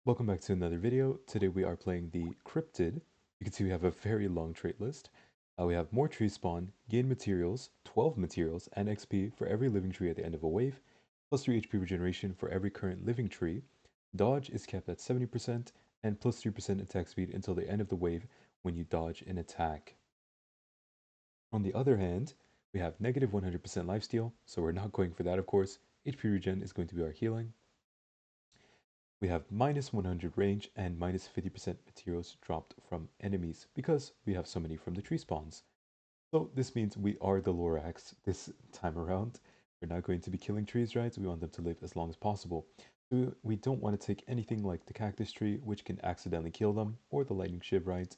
Welcome back to another video. Today we are playing the Cryptid. You can see we have a very long trait list. We have more tree spawn, gain materials, 12 materials, and XP for every living tree at the end of a wave, plus 3 HP regeneration for every current living tree. Dodge is kept at 70%, and plus 3% attack speed until the end of the wave when you dodge an attack. On the other hand, we have negative 100% lifesteal, so we're not going for that of course. HP regen is going to be our healing. We have minus 100 range and minus 50% materials dropped from enemies because we have so many from the tree spawns. So this means we are the Lorax this time around. We're not going to be killing trees, right? We want them to live as long as possible. So we don't want to take anything like the cactus tree, which can accidentally kill them, or the lightning shiv, right?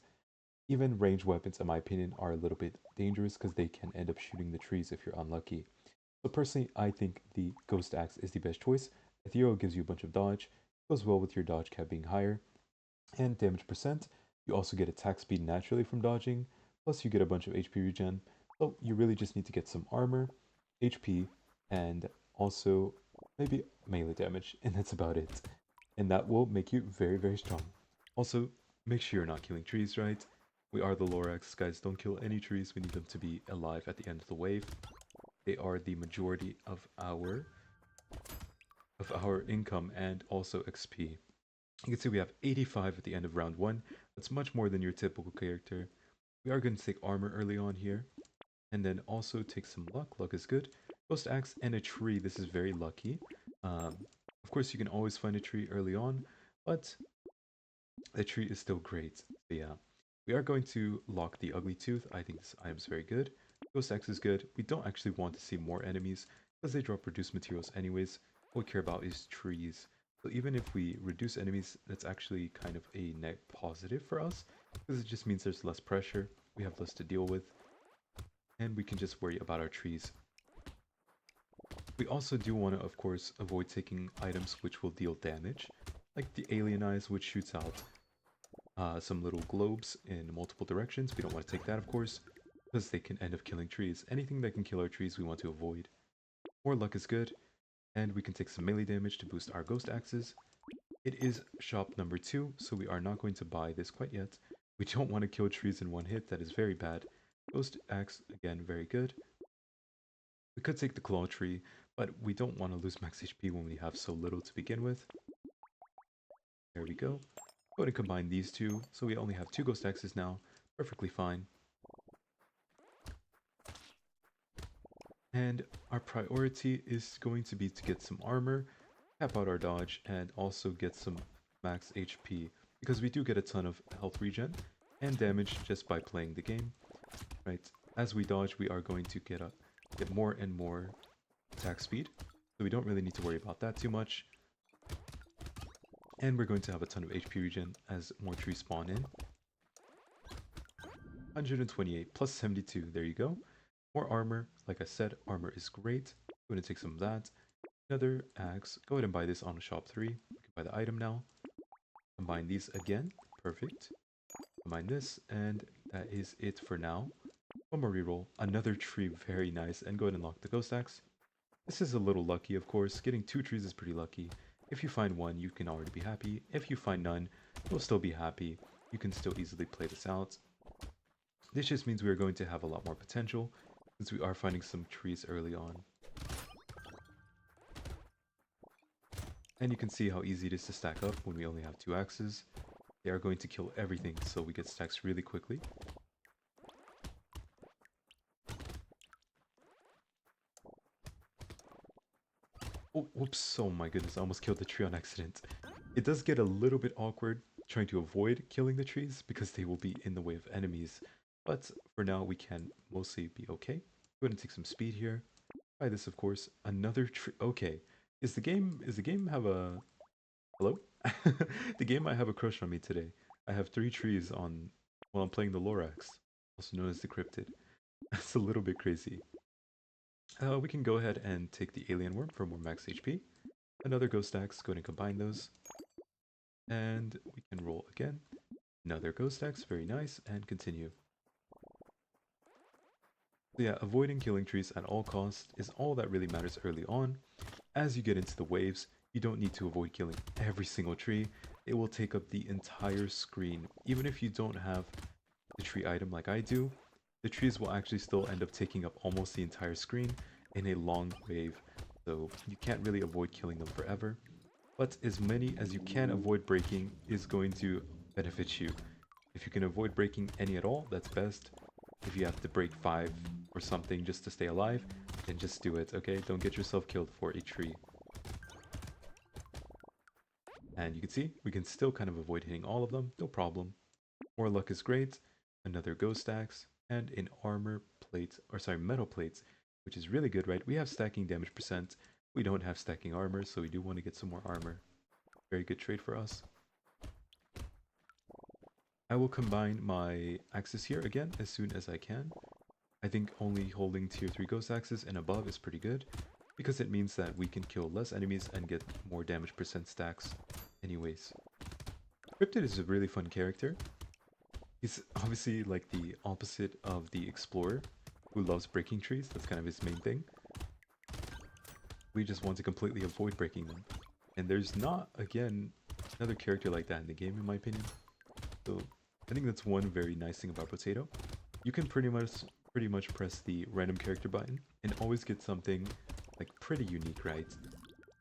Even ranged weapons, in my opinion, are a little bit dangerous because they can end up shooting the trees if you're unlucky. So personally, I think the Ghost Axe is the best choice. Ethereal gives you a bunch of dodge, goes well with your dodge cap being higher, and damage percent. You also get attack speed naturally from dodging, plus you get a bunch of HP regen. So you really just need to get some armor, HP, and also maybe melee damage, and that's about it. And that will make you very, very strong. Also, make sure you're not killing trees, right? We are the Lorax, guys. Don't kill any trees. We need them to be alive at the end of the wave. They are the majority of our income and also XP. You can see we have 85 at the end of round 1. That's much more than your typical character. We are going to take armor early on here. And then also take some luck. Luck is good. Ghost Axe and a tree. This is very lucky. Of course, you can always find a tree early on, but the tree is still great. So yeah, we are going to lock the Ugly Tooth. I think this item is very good. Ghost Axe is good. We don't actually want to see more enemies because they drop reduced materials anyways. What we care about is trees. So even if we reduce enemies, that's actually kind of a net positive for us because it just means there's less pressure. We have less to deal with and we can just worry about our trees. We also do want to, of course, avoid taking items which will deal damage, like the Alien Eyes, which shoots out some little globes in multiple directions. We don't want to take that, of course, because they can end up killing trees. Anything that can kill our trees, we want to avoid. More luck is good, and we can take some melee damage to boost our Ghost Axes. It is shop number 2, so we are not going to buy this quite yet. We don't want to kill trees in one hit, that is very bad. Ghost Axe, again, very good. We could take the Claw Tree, but we don't want to lose max HP when we have so little to begin with. There we go. Go ahead and combine these two, so we only have 2 Ghost Axes now. Perfectly fine. And our priority is going to be to get some armor, cap out our dodge, and also get some max HP, because we do get a ton of health regen and damage just by playing the game, right? As we dodge, we are going to get more and more attack speed, so we don't really need to worry about that too much. And we're going to have a ton of HP regen as more trees spawn in. 128 plus 72, there you go. More armor, like I said, armor is great. I'm going to take some of that. Another axe, go ahead and buy this on shop 3. You can buy the item now. Combine these again, perfect. Combine this, and that is it for now. One more reroll, another tree, very nice, and go ahead and lock the Ghost Axe. This is a little lucky, of course. Getting 2 trees is pretty lucky. If you find 1, you can already be happy. If you find none, you'll still be happy. You can still easily play this out. This just means we are going to have a lot more potential, since we are finding some trees early on. And you can see how easy it is to stack up when we only have 2 axes. They are going to kill everything, so we get stacks really quickly. Oh, whoops, oh my goodness, I almost killed the tree on accident. It does get a little bit awkward trying to avoid killing the trees because they will be in the way of enemies. But for now, we can mostly be okay. Go ahead and take some speed here. Try this, of course. Another tree. Okay. Is the game have a... Hello? The game might have a crush on me today. I have 3 trees on while I'm playing the Lorax, also known as the Cryptid. That's a little bit crazy. We can go ahead and take the Alien Worm for more max HP. Another Ghost Axe, go ahead and combine those. And we can roll again. Another Ghost Axe, very nice, and continue. So yeah, avoiding killing trees at all costs is all that really matters early on. As you get into the waves, you don't need to avoid killing every single tree. it will take up the entire screen. Even if you don't have the tree item like I do, the trees will actually still end up taking up almost the entire screen in a long wave. So you can't really avoid killing them forever. But as many as you can avoid breaking is going to benefit you. If you can avoid breaking any at all, that's best. If you have to break 5 or something just to stay alive, then just do it, okay? Don't get yourself killed for a tree. And you can see, we can still kind of avoid hitting all of them, no problem. More luck is great, another ghost axe, and an armor plate, or sorry, metal plates, which is really good, right? We have stacking damage percent, we don't have stacking armor, so we do want to get some more armor. Very good trade for us. I will combine my axes here again as soon as I can. I think only holding tier 3 ghost axes and above is pretty good, because it means that we can kill less enemies and get more damage percent stacks anyways. Cryptid is a really fun character. He's obviously like the opposite of the explorer, who loves breaking trees. That's kind of his main thing. We just want to completely avoid breaking them. And there's not, again, another character like that in the game, in my opinion. So I think that's one very nice thing about Brotato. You can pretty much press the random character button and always get something like pretty unique, right?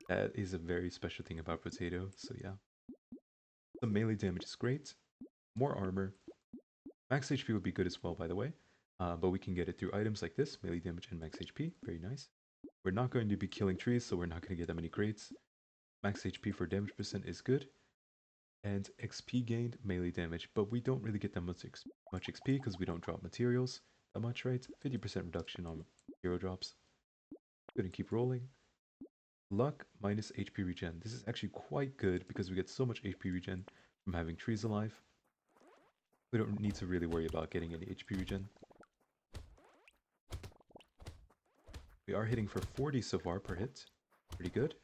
That is a very special thing about Brotato, so yeah. The melee damage is great. More armor. Max HP would be good as well, by the way. But we can get it through items like this, melee damage and max HP. Very nice. We're not going to be killing trees, so we're not going to get that many crates. Max HP for damage percent is good. And XP gained, melee damage. But we don't really get that much XP because we don't drop materials that much, right? 50% reduction on hero drops. Good, and keep rolling. Luck minus HP regen. This is actually quite good because we get so much HP regen from having trees alive. We don't need to really worry about getting any HP regen. We are hitting for 40 so far per hit. Pretty good.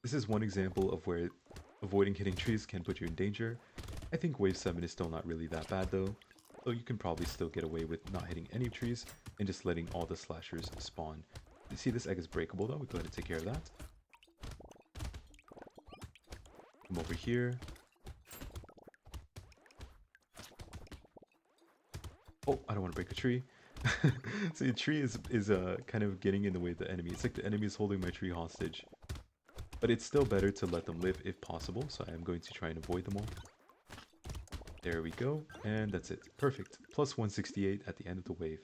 This is one example of where avoiding hitting trees can put you in danger. I think wave 7 is still not really that bad though. So you can probably still get away with not hitting any trees and just letting all the slashers spawn. You see this egg is breakable though, we go ahead and take care of that. Come over here. Oh, I don't want to break a tree. So the tree is kind of getting in the way of the enemy. It's like the enemy is holding my tree hostage. But it's still better to let them live if possible, so I am going to try and avoid them all. There we go, and that's it. Perfect. Plus 168 at the end of the wave.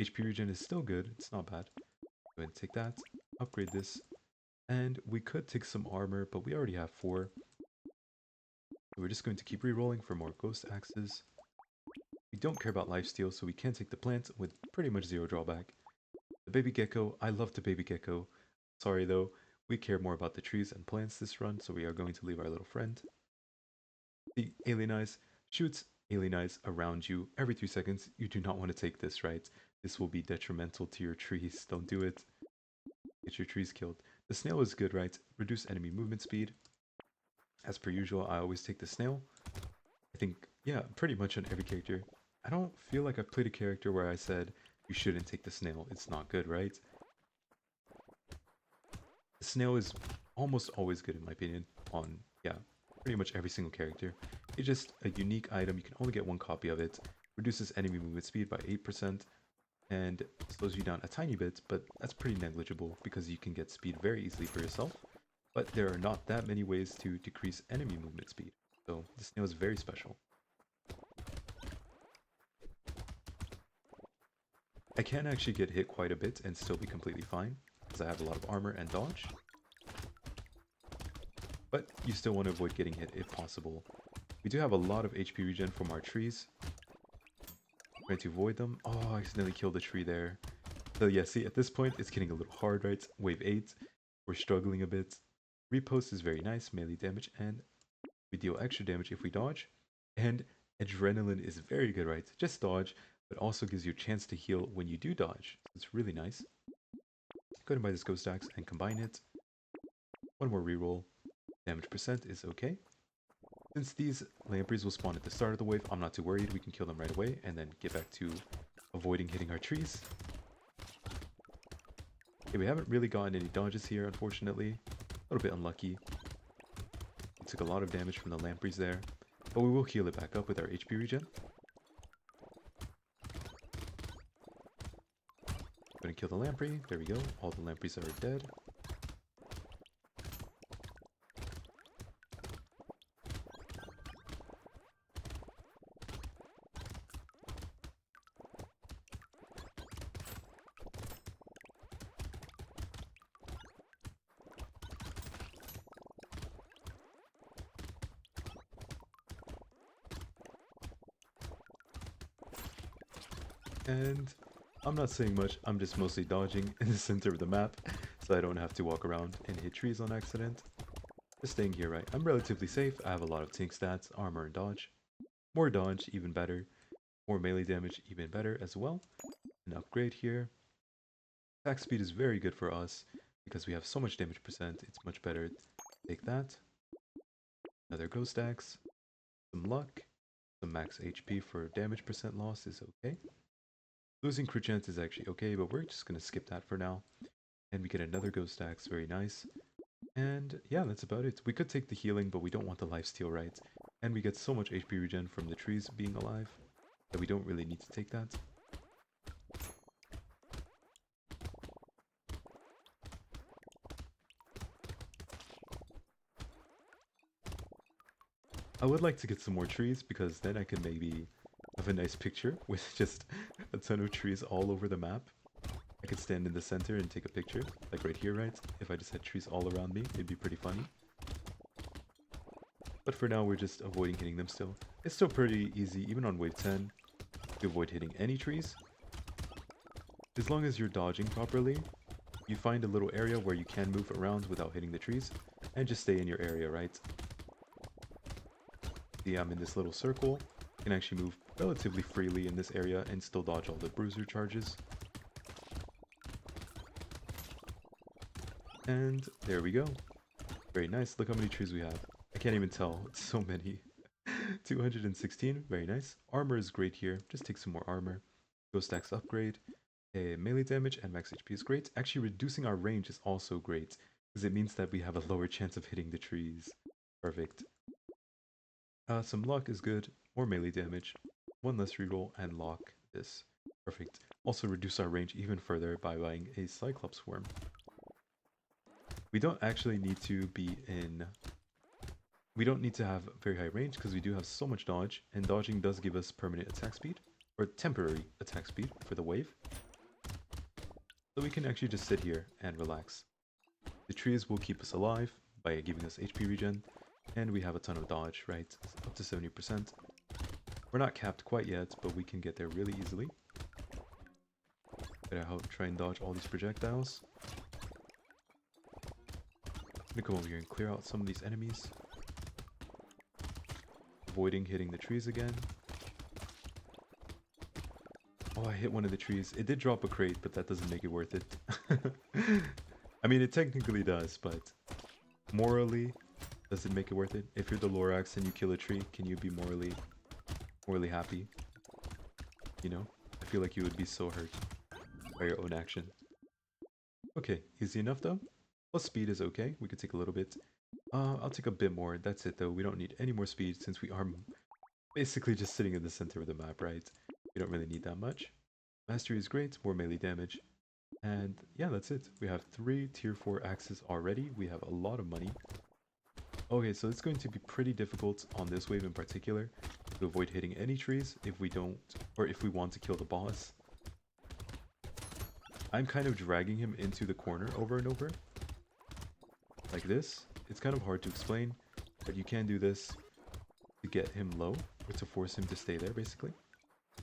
HP regen is still good, it's not bad. Go ahead and take that, upgrade this, and we could take some armor, but we already have 4. So we're just going to keep re-rolling for more ghost axes. We don't care about lifesteal, so we can take the plant with pretty much 0 drawback. The baby gecko, I love the baby gecko. Sorry though, we care more about the trees and plants this run, so we are going to leave our little friend. The alien eyes shoots alien eyes around you every 3 seconds. You do not want to take this, right? This will be detrimental to your trees. Don't do it. Get your trees killed. The snail is good, right? Reduce enemy movement speed. As per usual, I always take the snail. I think, yeah, pretty much on every character. I don't feel like I've played a character where I said, you shouldn't take the snail. It's not good, right? The snail is almost always good in my opinion on, yeah, pretty much every single character. It's just a unique item. You can only get 1 copy of it. Reduces enemy movement speed by 8% and slows you down a tiny bit, but that's pretty negligible because you can get speed very easily for yourself. But there are not that many ways to decrease enemy movement speed. So the snail is very special. I can actually get hit quite a bit and still be completely fine, because I have a lot of armor and dodge. But you still want to avoid getting hit if possible. We do have a lot of HP regen from our trees. I'm going to avoid them. Oh, I accidentally killed a tree there. So yeah, see, at this point, it's getting a little hard, right? Wave 8, we're struggling a bit. Repost is very nice, melee damage, and we deal extra damage if we dodge. And adrenaline is very good, right? Just dodge, but also gives you a chance to heal when you do dodge. So it's really nice. Go ahead and buy this ghost axe and combine it. 1 more reroll. Damage percent is okay. Since these lampreys will spawn at the start of the wave, I'm not too worried. We can kill them right away and then get back to avoiding hitting our trees. Okay, we haven't really gotten any dodges here, unfortunately. A little bit unlucky. We took a lot of damage from the lampreys there, but we will heal it back up with our HP regen. Gonna kill the lamprey. There we go. All the lampreys are dead. And I'm not saying much, I'm just mostly dodging in the center of the map, so I don't have to walk around and hit trees on accident. Just staying here, right? I'm relatively safe, I have a lot of tank stats, armor and dodge. More dodge, even better. More melee damage, even better as well. An upgrade here. Attack speed is very good for us, because we have so much damage percent, it's much better. Take that. Another ghost axe. Some luck. Some max HP for damage percent loss is okay. Losing crit chance is actually okay, but we're just going to skip that for now. And we get another ghost axe, very nice. And yeah, that's about it. We could take the healing, but we don't want the lifesteal, right? And we get so much HP regen from the trees being alive that we don't really need to take that. I would like to get some more trees because then I can maybe have a nice picture with just a ton of trees all over the map. I could stand in the center and take a picture, like right here, right? If I just had trees all around me, it'd be pretty funny. But for now, we're just avoiding hitting them still. It's still pretty easy, even on wave 10, to avoid hitting any trees. As long as you're dodging properly, you find a little area where you can move around without hitting the trees, and just stay in your area, right? See, I'm in this little circle. I can actually move relatively freely in this area and still dodge all the bruiser charges. And there we go. Very nice. Look how many trees we have. I can't even tell. It's so many. 216. Very nice. Armor is great here. Just take some more armor. Ghost axe upgrade. Melee damage and max HP is great. Actually, reducing our range is also great, because it means that we have a lower chance of hitting the trees. Perfect. Some luck is good. More melee damage. One less reroll and lock this. Perfect. Also reduce our range even further by buying a Cyclops Worm. We don't actually need to be in... We don't need to have very high range because we do have so much dodge, and dodging does give us permanent attack speed, or temporary attack speed for the wave. So we can actually just sit here and relax. The trees will keep us alive by giving us HP regen, and we have a ton of dodge, right? Up to 70%. We're not capped quite yet, but we can get there really easily. Gotta try and dodge all these projectiles. I'm gonna come over here and clear out some of these enemies. Avoiding hitting the trees again. Oh, I hit one of the trees. It did drop a crate, but that doesn't make it worth it. I mean, it technically does, but morally, does it make it worth it? If you're the Lorax and you kill a tree, can you be morally happy? You know? I feel like you would be so hurt by your own action. Okay, easy enough though. Plus speed is okay. We could take a little bit. I'll take a bit more. That's it though. We don't need any more speed since we are basically just sitting in the center of the map, right? We don't really need that much. Mastery is great. More melee damage. And yeah, that's it. We have 3 tier 4 axes already. We have a lot of money. Okay, so it's going to be pretty difficult on this wave in particular to avoid hitting any trees if we don't, or if we want to kill the boss. I'm kind of dragging him into the corner over and over. Like this. It's kind of hard to explain, but you can do this to get him low, or to force him to stay there, basically.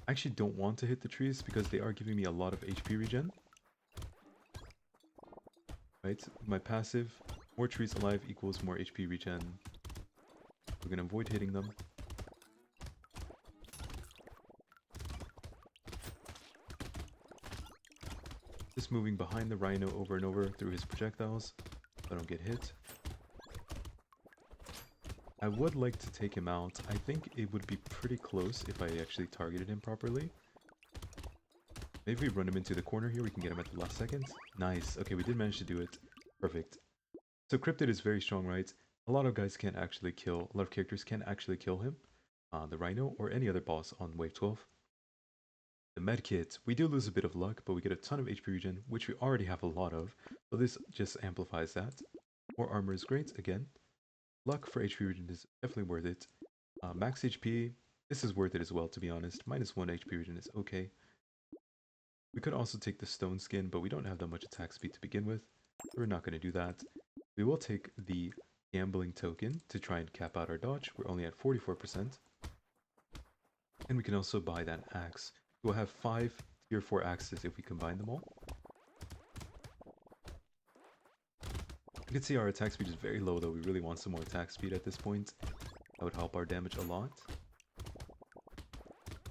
I actually don't want to hit the trees because they are giving me a lot of HP regen. Right? My passive, more trees alive equals more HP regen. We're gonna avoid hitting them. Just moving behind the rhino over and over through his projectiles so I don't get hit. I would like to take him out. I think it would be pretty close if I actually targeted him properly. Maybe we run him into the corner here. We can get him at the last second. Nice. Okay, we did manage to do it. Perfect. So Cryptid is very strong, right? A lot of guys can't actually kill, a lot of characters can't actually kill him, the Rhino, or any other boss on Wave 12. The medkit, we do lose a bit of luck, but we get a ton of HP regen, which we already have a lot of, so this just amplifies that. More armor is great, again. Luck for HP regen is definitely worth it. Max HP, this is worth it as well, to be honest. -1 HP regen is okay. We could also take the stone skin, but we don't have that much attack speed to begin with. We're not going to do that. We will take the gambling token to try and cap out our dodge. We're only at 44%. And we can also buy that axe. We'll have 5 tier 4 axes if we combine them all. You can see our attack speed is very low though. We really want some more attack speed at this point. That would help our damage a lot.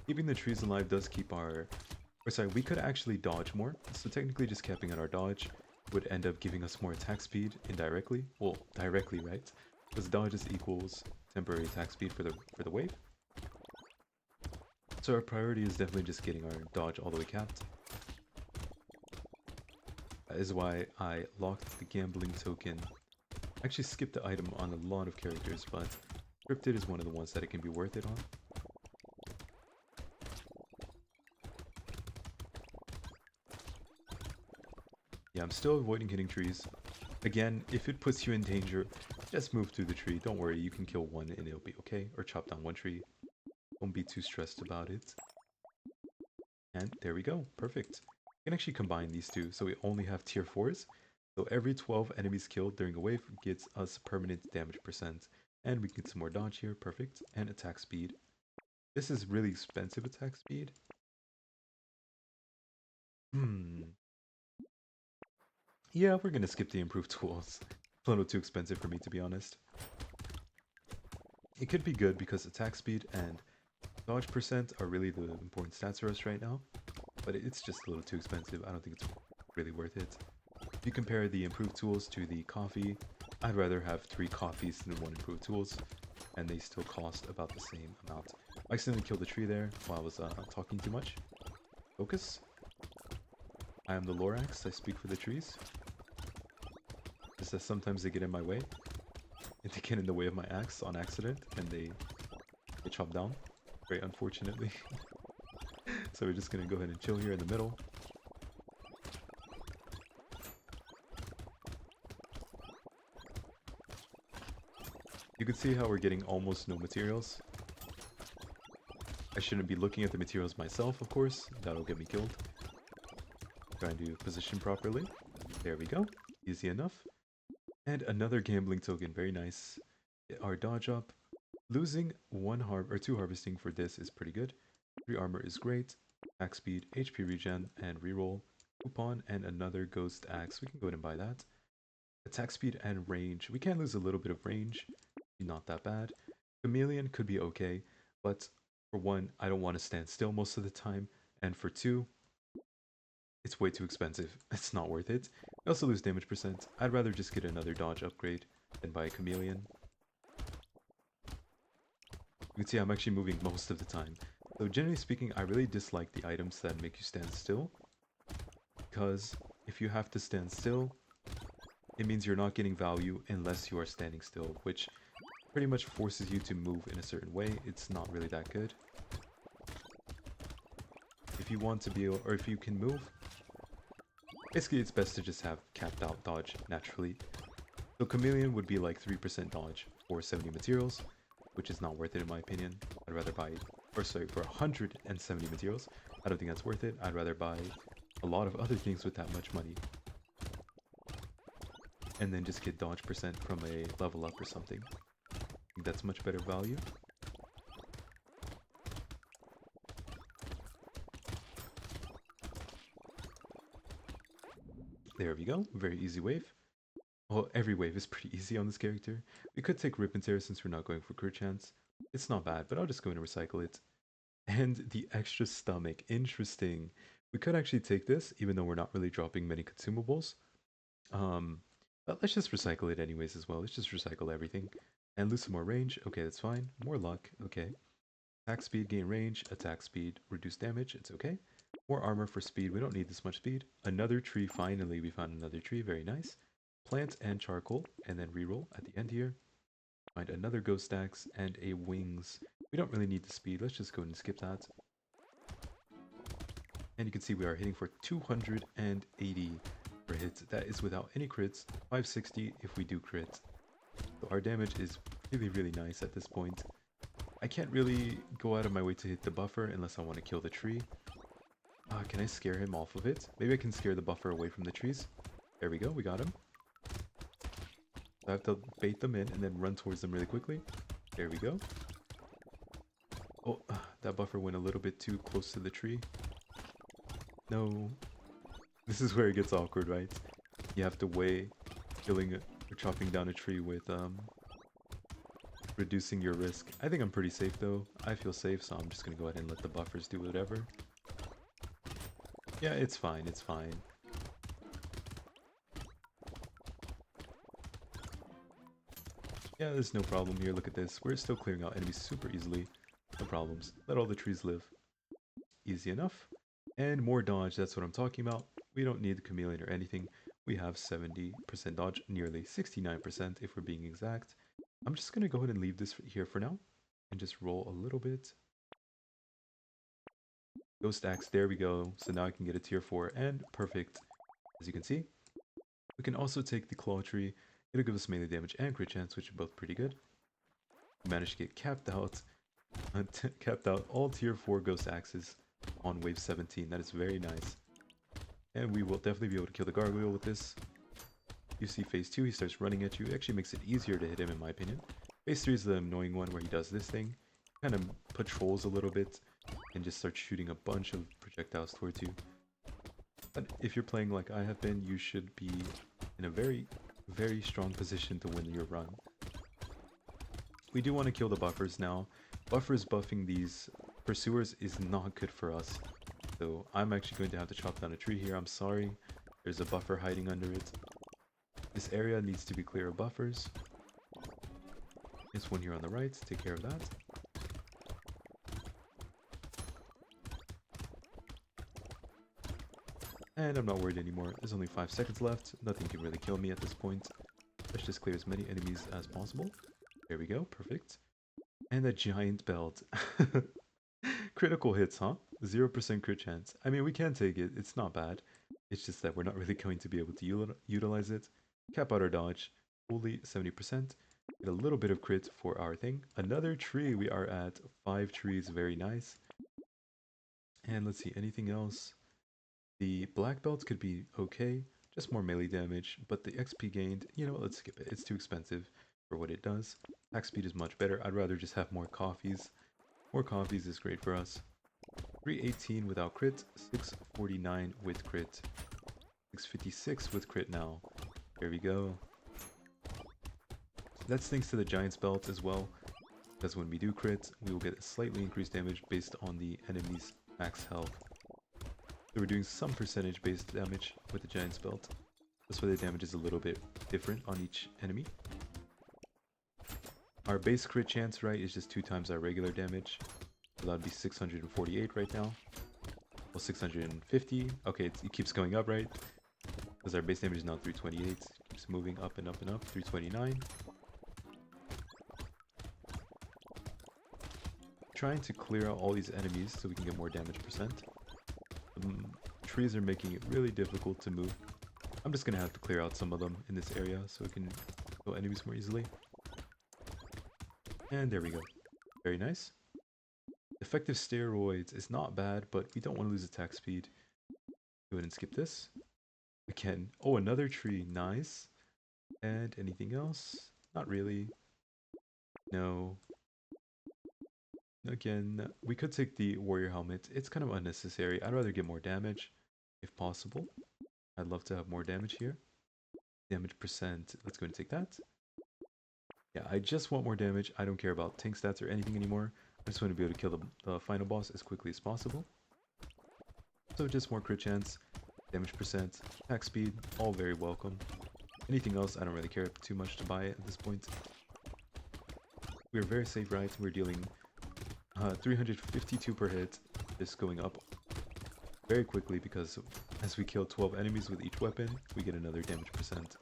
Keeping the trees alive does keep our... Or sorry, we could actually dodge more. So technically just capping out our dodge would end up giving us more attack speed indirectly. Well, directly, right? Because dodge just equals temporary attack speed for the wave. So our priority is definitely just getting our dodge all the way capped. That is why I locked the gambling token. I actually skipped the item on a lot of characters, but Cryptid is one of the ones that it can be worth it on. Yeah, I'm still avoiding hitting trees. Again, if it puts you in danger, just move through the tree. Don't worry, you can kill one and it'll be okay. Or chop down one tree. Don't be too stressed about it. And there we go. Perfect. We can actually combine these two, so we only have tier 4s. So every 12 enemies killed during a wave gets us permanent damage percent. And we get some more dodge here. Perfect. And attack speed. This is really expensive attack speed. Yeah, we're gonna skip the improved tools. It's a little too expensive for me, to be honest. It could be good because attack speed and dodge percent are really the important stats for us right now. But it's just a little too expensive. I don't think it's really worth it. If you compare the improved tools to the coffee, I'd rather have 3 coffees than 1 improved tools. And they still cost about the same amount. I accidentally killed the tree there while I was talking too much. Focus. I am the Lorax. I speak for the trees. Just that sometimes they get in my way. And they get in the way of my axe on accident, and they chop down. Very unfortunately. So we're just gonna go ahead and chill here in the middle. You can see how we're getting almost no materials. I shouldn't be looking at the materials myself, of course. That'll get me killed. Trying to position properly. There we go. Easy enough. And another gambling token. Very nice. Get our dodge up. Losing 2 harvesting for this is pretty good. 3 armor is great. Axe speed, HP regen, and reroll. Coupon and another ghost axe. We can go ahead and buy that. Attack speed and range. We can lose a little bit of range. Not that bad. Chameleon could be okay, but for 1, I don't want to stand still most of the time. And for 2, it's way too expensive. It's not worth it. We also lose damage percent. I'd rather just get another dodge upgrade than buy a chameleon. You can see I'm actually moving most of the time. So generally speaking, I really dislike the items that make you stand still. Because if you have to stand still, it means you're not getting value unless you are standing still, which pretty much forces you to move in a certain way. It's not really that good. If you want to be able, or if you can move, basically it's best to just have capped out dodge naturally. So chameleon would be like 3% dodge for 70 materials, which is not worth it in my opinion. I'd rather buy, or sorry, for 170 materials. I don't think that's worth it. I'd rather buy a lot of other things with that much money. And then just get dodge percent from a level up or something. I think that's much better value. There we go. Very easy wave. Well, every wave is pretty easy on this character. We could take Rip and Tear since we're not going for crit chance. It's not bad, but I'll just go in and recycle it. And the extra stomach. Interesting. We could actually take this, even though we're not really dropping many consumables. But let's just recycle it anyways as well. Let's just recycle everything. And lose some more range. Okay, that's fine. More luck. Okay. Attack speed, gain range. Attack speed, reduce damage. It's okay. More armor for speed. We don't need this much speed. Another tree. Finally, we found another tree. Very nice. plant and charcoal, and then reroll at the end here. Find another ghost axe and a wings. We don't really need the speed. Let's just go ahead and skip that. And you can see we are hitting for 280 per hit. That is without any crits. 560 if we do crit. So our damage is really, really nice at this point. I can't really go out of my way to hit the buffer unless I want to kill the tree. Can I scare him off of it? Maybe I can scare the buffer away from the trees. There we go, we got him. So I have to bait them in and then run towards them really quickly. There we go. Oh, that buffer went a little bit too close to the tree. No. This is where it gets awkward, right? You have to weigh killing or chopping down a tree with reducing your risk. I think I'm pretty safe though. I feel safe, so I'm just gonna go ahead and let the buffers do whatever. Yeah, it's fine, it's fine. Yeah, there's no problem here. Look at this. We're still clearing out enemies super easily. No problems. Let all the trees live. Easy enough. And more dodge, that's what I'm talking about. We don't need the chameleon or anything. We have 70% dodge, nearly 69% if we're being exact. I'm just going to go ahead and leave this here for now. And just roll a little bit. Ghost axe, there we go. So now I can get a tier 4 and perfect. As you can see. We can also take the claw tree. It'll give us melee damage and crit chance, which are both pretty good. We managed to get capped out all tier 4 ghost axes on wave 17. That is very nice. And we will definitely be able to kill the gargoyle with this. You see phase 2, he starts running at you. It actually makes it easier to hit him in my opinion. Phase 3 is the annoying one where he does this thing. Kind of patrols a little bit and just starts shooting a bunch of projectiles towards you. But if you're playing like I have been, you should be in a very, very strong position to win your run. We do want to kill the buffers now. Buffers buffing these pursuers is not good for us. So I'm actually going to have to chop down a tree here. I'm sorry. There's a buffer hiding under it. This area needs to be clear of buffers. There's one here on the right. Take care of that. And I'm not worried anymore. There's only 5 seconds left. Nothing can really kill me at this point. Let's just clear as many enemies as possible. There we go. Perfect. And a giant belt. Critical hits, huh? 0% crit chance. I mean, we can take it. It's not bad. It's just that we're not really going to be able to utilize it. Cap out our dodge. Fully 70%. Get a little bit of crit for our thing. Another tree. We are at 5 trees. Very nice. And let's see. Anything else? The black belt could be okay. Just more melee damage. But the XP gained, you know what? Let's skip it. It's too expensive for what it does. Attack speed is much better. I'd rather just have more coffees. More coffees is great for us. 318 without crit, 649 with crit, 656 with crit now. There we go. That's thanks to the Giant's Belt as well, because when we do crit, we will get a slightly increased damage based on the enemy's max health. So we're doing some percentage based damage with the Giant's Belt. That's why the damage is a little bit different on each enemy. Our base crit chance, right, is just 2 times our regular damage. So that would be 648 right now. Well, 650. Okay, it keeps going up, right? Because our base damage is now 328. It keeps moving up and up and up. 329. Trying to clear out all these enemies so we can get more damage percent. The trees are making it really difficult to move. I'm just going to have to clear out some of them in this area so we can kill enemies more easily. And there we go. Very nice. Effective steroids is not bad, but we don't want to lose attack speed. Go ahead and skip this. Again. Oh, another tree. Nice. And anything else? Not really. No. Again, we could take the warrior helmet. It's kind of unnecessary. I'd rather get more damage if possible. I'd love to have more damage here. Damage percent. Let's go and take that. Yeah, I just want more damage. I don't care about tank stats or anything anymore. I just want to be able to kill the final boss as quickly as possible. So just more crit chance, damage percent, attack speed, all very welcome. Anything else, I don't really care too much to buy it at this point. We're very safe, right? We're dealing 352 per hit, just going up very quickly because as we kill 12 enemies with each weapon, we get another damage percent.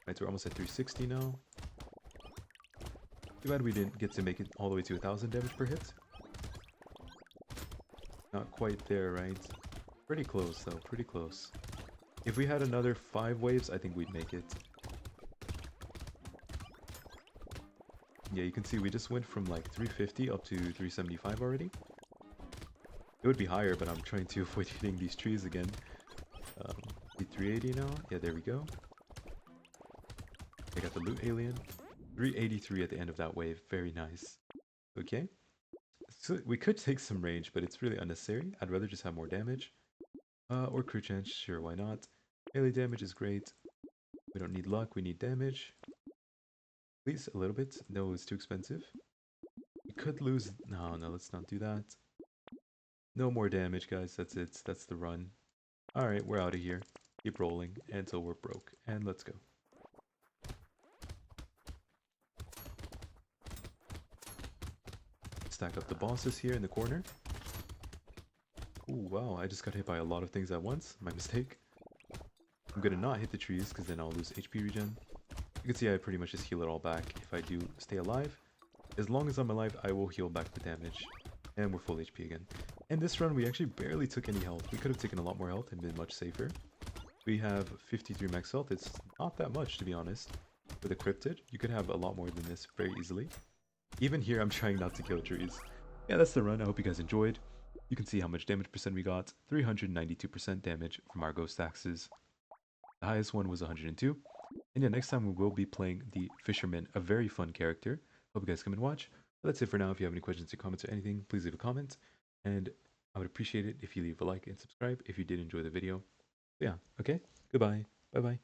Right, so we're almost at 360 now. Too bad we didn't get to make it all the way to 1,000 damage per hit. Not quite there, right? Pretty close, though. Pretty close. If we had another 5 waves, I think we'd make it. Yeah, you can see we just went from like 350 up to 375 already. It would be higher, but I'm trying to avoid hitting these trees again. 380 now. Yeah, there we go. I got the loot alien. 383 at the end of that wave. Very nice. Okay. So we could take some range, but it's really unnecessary. I'd rather just have more damage. Or crew chance. Sure, why not? Melee damage is great. We don't need luck. We need damage. Please, a little bit. No, it's too expensive. We could lose... No, let's not do that. No more damage, guys. That's it. That's the run. Alright, we're out of here. Keep rolling until we're broke. And let's go. Stack up the bosses here in the corner. Ooh, wow. I just got hit by a lot of things at once. My mistake. I'm gonna not hit the trees because then I'll lose HP regen. You can see I pretty much just heal it all back if I do stay alive. As long as I'm alive, I will heal back the damage. And we're full HP again. And this run, we actually barely took any health. We could have taken a lot more health and been much safer. We have 53 max health. It's not that much, to be honest. For the Cryptid, you could have a lot more than this very easily. Even here, I'm trying not to kill trees. Yeah, that's the run. I hope you guys enjoyed. You can see how much damage percent we got. 392% damage from our ghost axes. The highest one was 102. And yeah, next time we will be playing the Fisherman, a very fun character. Hope you guys come and watch. But that's it for now. If you have any questions or comments or anything, please leave a comment. And I would appreciate it if you leave a like and subscribe if you did enjoy the video. So yeah, okay? Goodbye. Bye-bye.